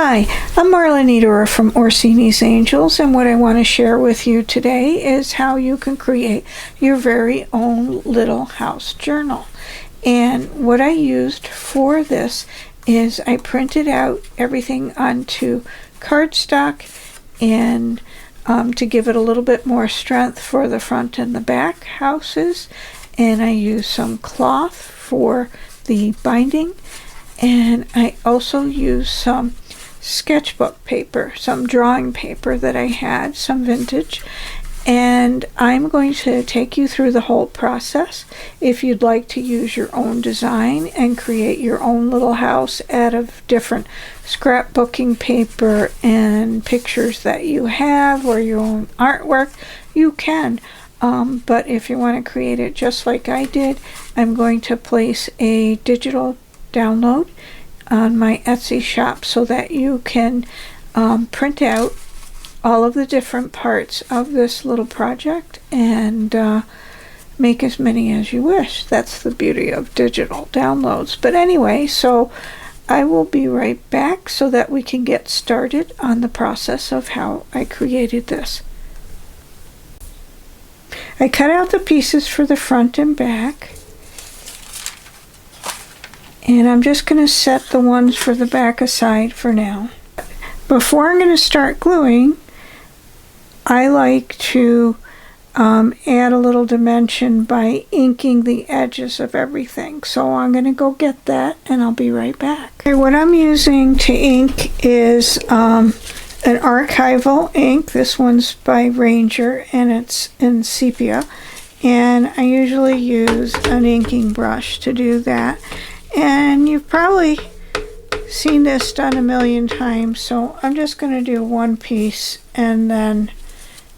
Hi, I'm Marla Niederer from OrsinisAngels, and what I want to share with you today is how you can create your very own little house journal. And what I used for this is I printed out everything onto cardstock and to give it a little bit more strength for the front and the back houses, and I used some cloth for the binding, and I also used some sketchbook paper, some drawing paper that I had, some vintage, and I'm going to take you through the whole process. If you'd like to use your own design and create your own little house out of different scrapbooking paper and pictures that you have or your own artwork, you can. But if you want to create it just like I did, I'm going to place a digital download on my Etsy shop so that you can print out all of the different parts of this little project and make as many as you wish. That's the beauty of digital downloads. But anyway, so I will be right back so that we can get started on the process of how I created this. I cut out the pieces for the front and back, and I'm just going to set the ones for the back aside for now. Before I'm going to start gluing, I like to add a little dimension by inking the edges of everything. So I'm going to go get that and I'll be right back. Okay, what I'm using to ink is an archival ink. This one's by Ranger and it's in sepia. And I usually use an inking brush to do that. And you've probably seen this done a million times, so I'm just going to do one piece and then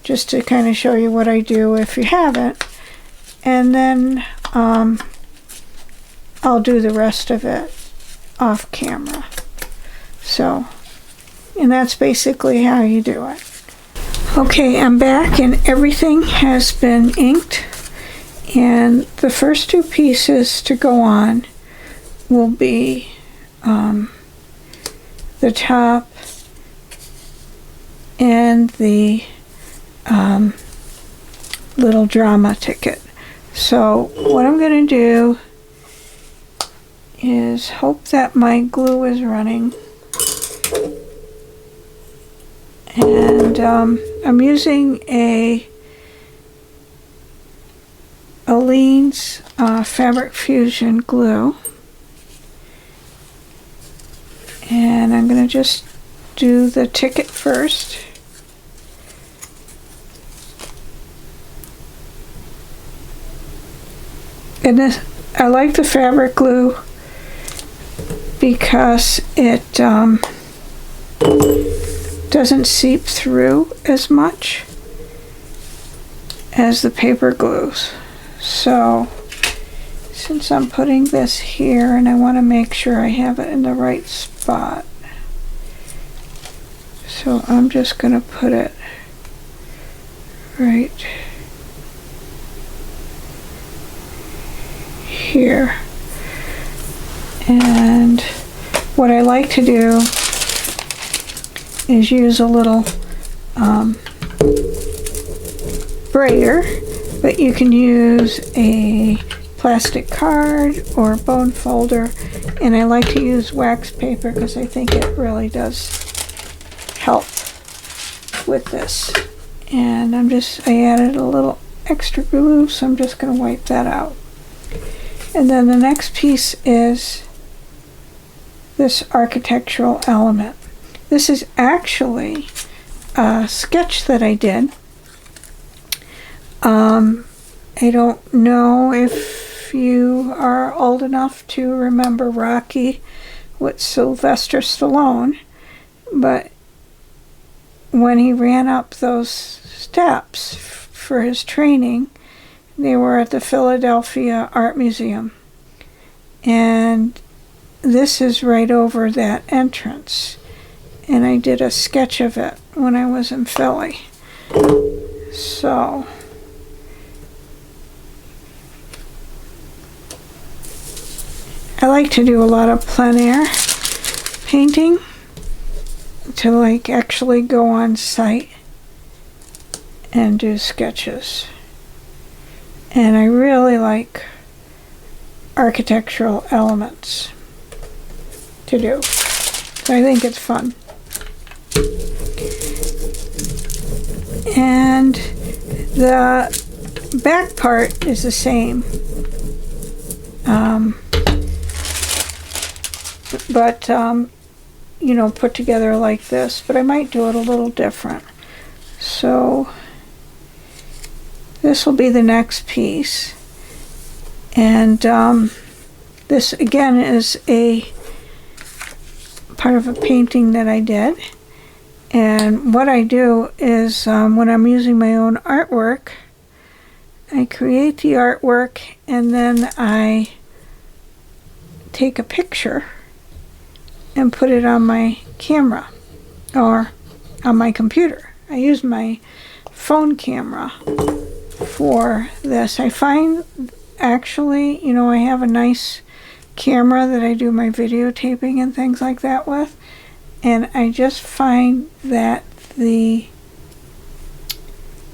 just to kind of show you what I do if you haven't, and then I'll do the rest of it off camera. So, and that's basically how you do it. Okay, I'm back and everything has been inked, and the first two pieces to go on will be the top and the little drama ticket. So what I'm going to do is hope that my glue is running, and I'm using a Aleene's Fabric Fusion glue. And I'm going to just do the ticket first. And this, I like the fabric glue because it doesn't seep through as much as the paper glues. So since I'm putting this here and I want to make sure I have it in the right spot, so I'm just going to put it right here. And what I like to do is use a little brayer, but you can use a plastic card or bone folder, and I like to use wax paper because I think it really does help with this. And I added a little extra glue, so I'm just going to wipe that out. And then the next piece is this architectural element. This is actually a sketch that I did. I don't know if you are old enough to remember Rocky with Sylvester Stallone, but when he ran up those steps for his training, they were at the Philadelphia Art Museum, and this is right over that entrance, and I did a sketch of it when I was in Philly. So I like to do a lot of plein air painting, to like actually go on site and do sketches. And I really like architectural elements to do. So I think it's fun. And the back part is the same. But you know, put together like this, but I might do it a little different. So this will be the next piece, and this again is a part of a painting that I did. And what I do is when I'm using my own artwork, I create the artwork and then I take a picture and put it on my camera or on my computer. I use my phone camera for this. I find actually, you know, I have a nice camera that I do my videotaping and things like that with, and I just find that the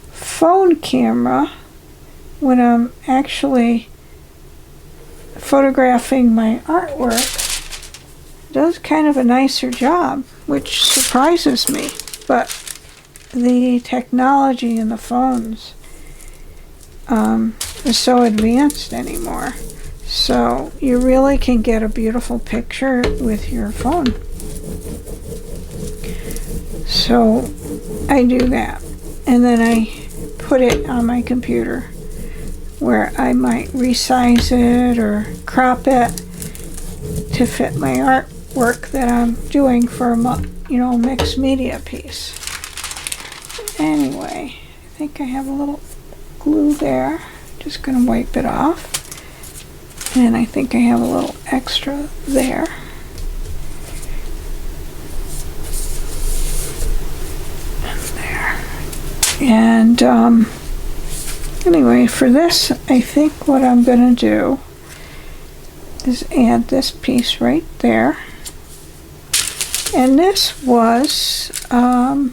phone camera, when I'm actually photographing my artwork, does kind of a nicer job, which surprises me. But the technology in the phones is so advanced anymore, so you really can get a beautiful picture with your phone. So I do that, and then I put it on my computer where I might resize it or crop it to fit my artwork that I'm doing for a, you know, mixed media piece. Anyway, I think I have a little glue there. Just gonna wipe it off, and I think I have a little extra there. And anyway, for this, I think what I'm going to do is add this piece right there. And this was a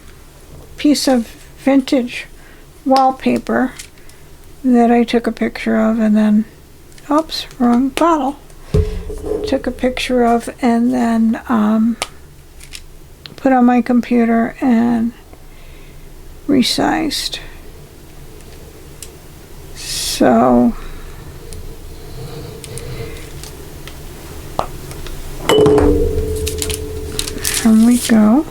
piece of vintage wallpaper that I took a picture of and then, oops, wrong bottle. Took a picture of and then put on my computer and resized. So there we go.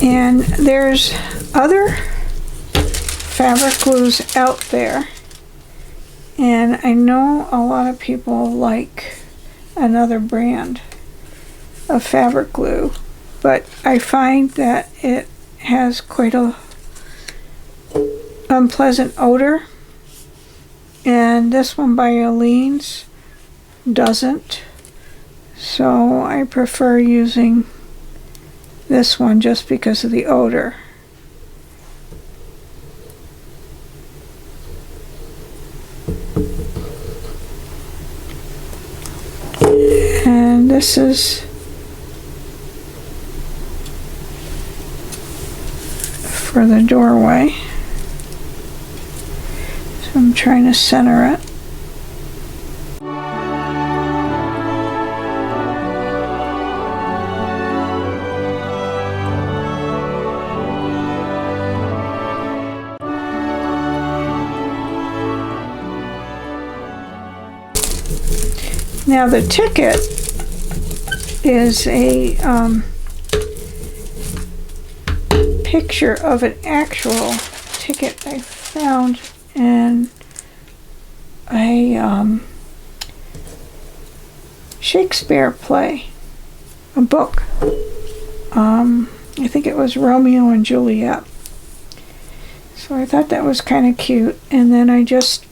And there's other fabric glues out there, and I know a lot of people like another brand of fabric glue, but I find that it has quite a unpleasant odor, and this one by Aleene's doesn't, so I prefer using this one just because of the odor. And this is for the doorway. So I'm trying to center it. Now the ticket is a picture of an actual ticket I found in a Shakespeare play, a book. I think it was Romeo and Juliet. So I thought that was kind of cute, and then I just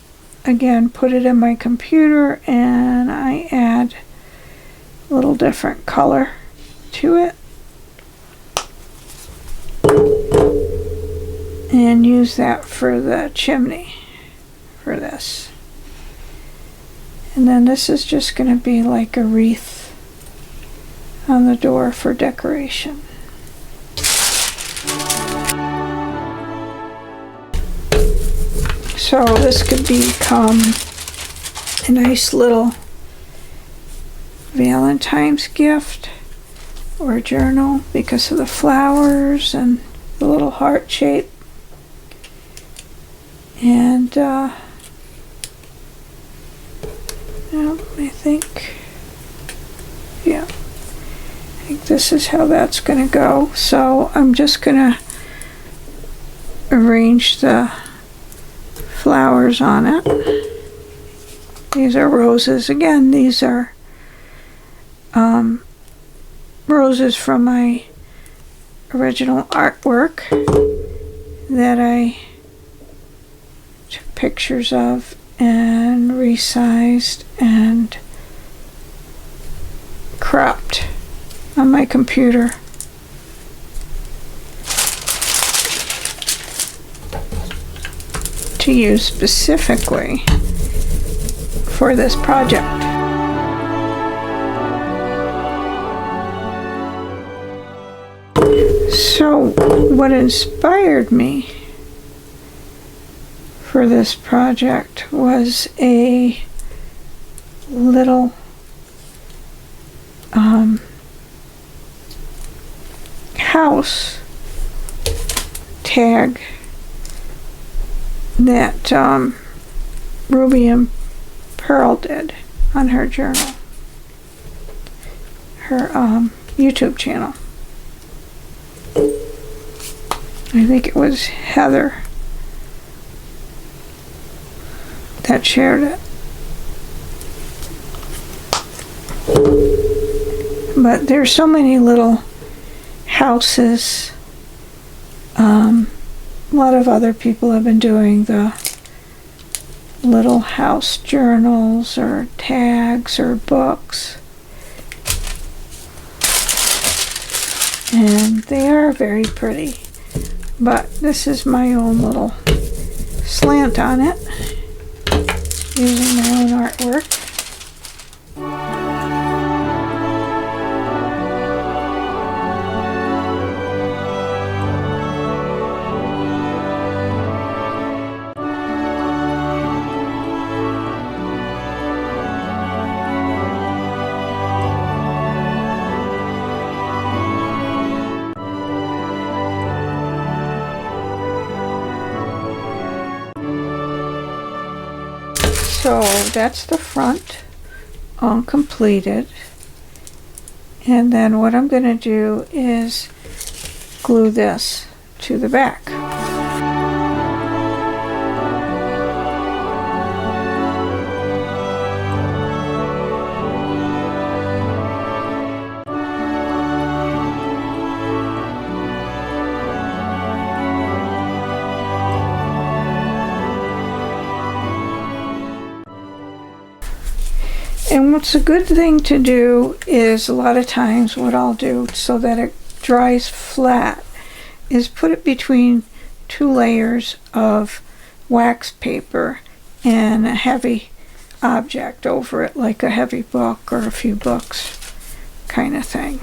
again put it in my computer and I add little different color to it. And use that for the chimney for this. And then this is just going to be like a wreath on the door for decoration. So this could become a nice little Valentine's gift or journal because of the flowers and the little heart shape. And I think this is how that's going to go. So I'm just going to arrange the flowers on it. These are roses. Again, these are roses from my original artwork that I took pictures of and resized and cropped on my computer. To use specifically for this project. So what inspired me for this project was a little house tag that Ruby and Pearl did on her journal, her YouTube channel. I think it was Heather that shared it. But there's so many little houses. A lot of other people have been doing the little house journals or tags or books. And they are very pretty. But this is my own little slant on it, using my own artwork. So that's the front, all completed. And then what I'm going to do is glue this to the back. And what's a good thing to do is, a lot of times what I'll do so that it dries flat is put it between 2 layers of wax paper and a heavy object over it, like a heavy book or a few books kind of thing.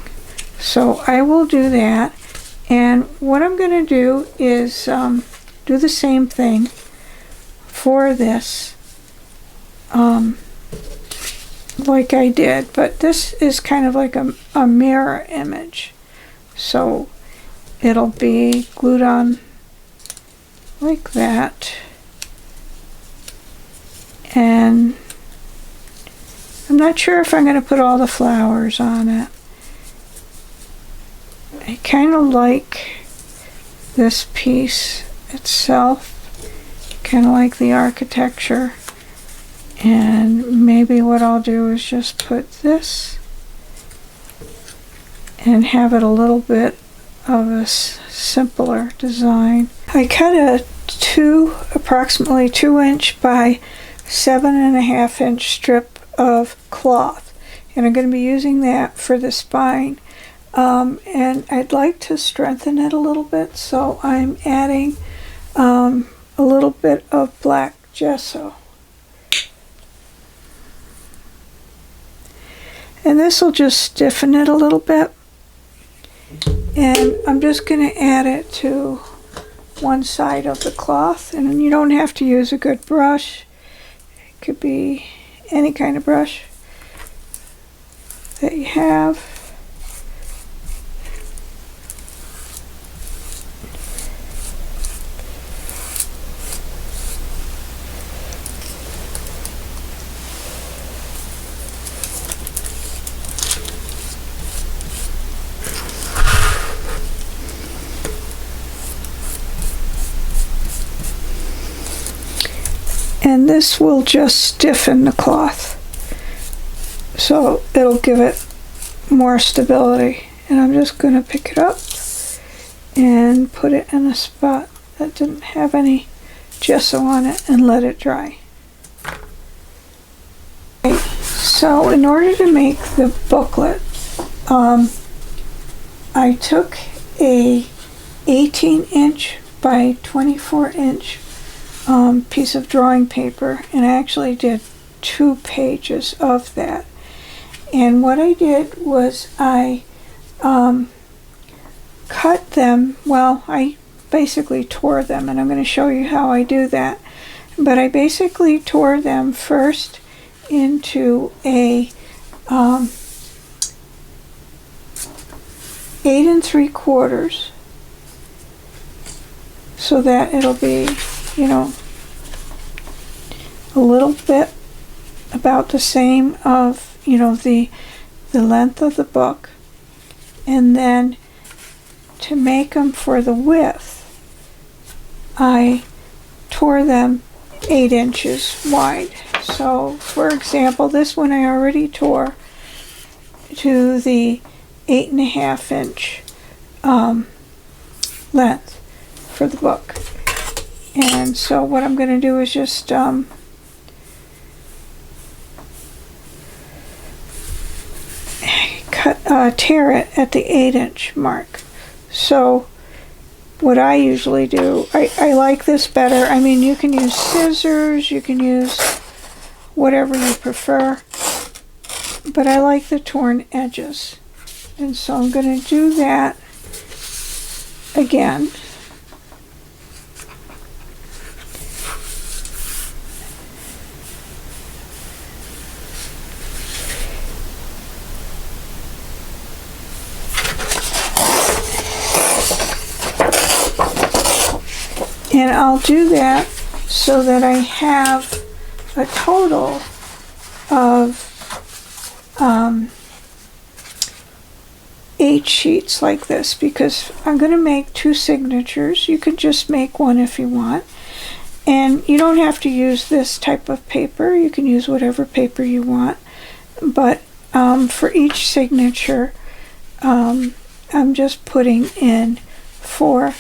So I will do that, and what I'm going to do is do the same thing for this like I did, but this is kind of like a mirror image, so it'll be glued on like that. And I'm not sure if I'm going to put all the flowers on it. I kind of like this piece itself, kind of like the architecture. And maybe what I'll do is just put this and have it a little bit of a simpler design. I cut a approximately 2 inch by 7.5 inch strip of cloth, and I'm going to be using that for the spine. And I'd like to strengthen it a little bit, so I'm adding a little bit of black gesso. And this will just stiffen it a little bit. And I'm just going to add it to one side of the cloth. And you don't have to use a good brush. It could be any kind of brush that you have. And this will just stiffen the cloth, so it'll give it more stability. And I'm just going to pick it up and put it in a spot that didn't have any gesso on it and let it dry. Okay, so in order to make the booklet, I took a 18-inch by 24-inch piece of drawing paper, and I actually did 2 pages of that. And what I did was I cut them, well, I basically tore them, and I'm going to show you how I do that. But I basically tore them first into a 8 3/4, so that it'll be, you know, a little bit about the same of, you know, the length of the book. And then to make them for the width, I tore them 8 inches wide. So for example, this one I already tore to the 8.5 inch length for the book. And so what I'm going to do is just tear it at the 8-inch mark. So what I usually do, I like this better. I mean, you can use scissors, you can use whatever you prefer, but I like the torn edges. And so I'm going to do that again. And I'll do that so that I have a total of 8 sheets like this, because I'm going to make 2 signatures. You could just make one if you want. And you don't have to use this type of paper. You can use whatever paper you want. But for each signature, I'm just putting in 4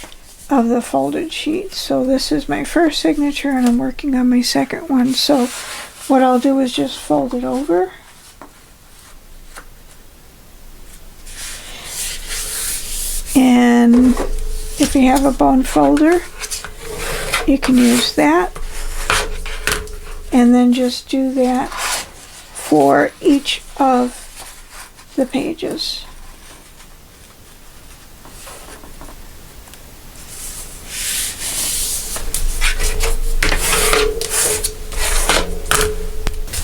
of the folded sheets. So this is my first signature, and I'm working on my second one. So what I'll do is just fold it over. And if you have a bone folder, you can use that. And then just do that for each of the pages.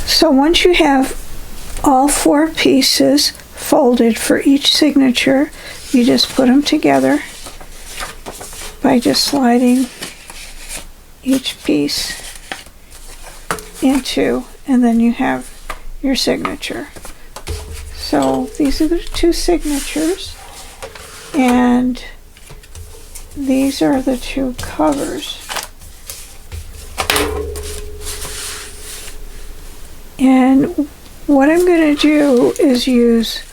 So once you have all 4 pieces folded for each signature, you just put them together by just sliding each piece into, and then you have your signature. So these are the 2 signatures, and these are the 2 covers. And what I'm going to do is use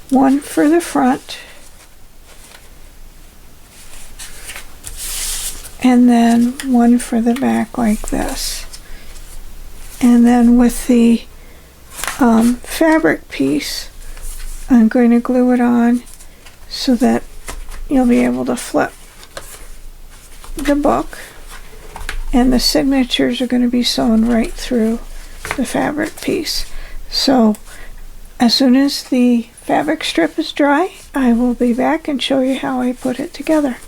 one for the front, and then one for the back like this. And then with the fabric piece, I'm going to glue it on so that you'll be able to flip the book, and the signatures are going to be sewn right through the fabric piece. So as soon as the fabric strip is dry, I will be back and show you how I put it together.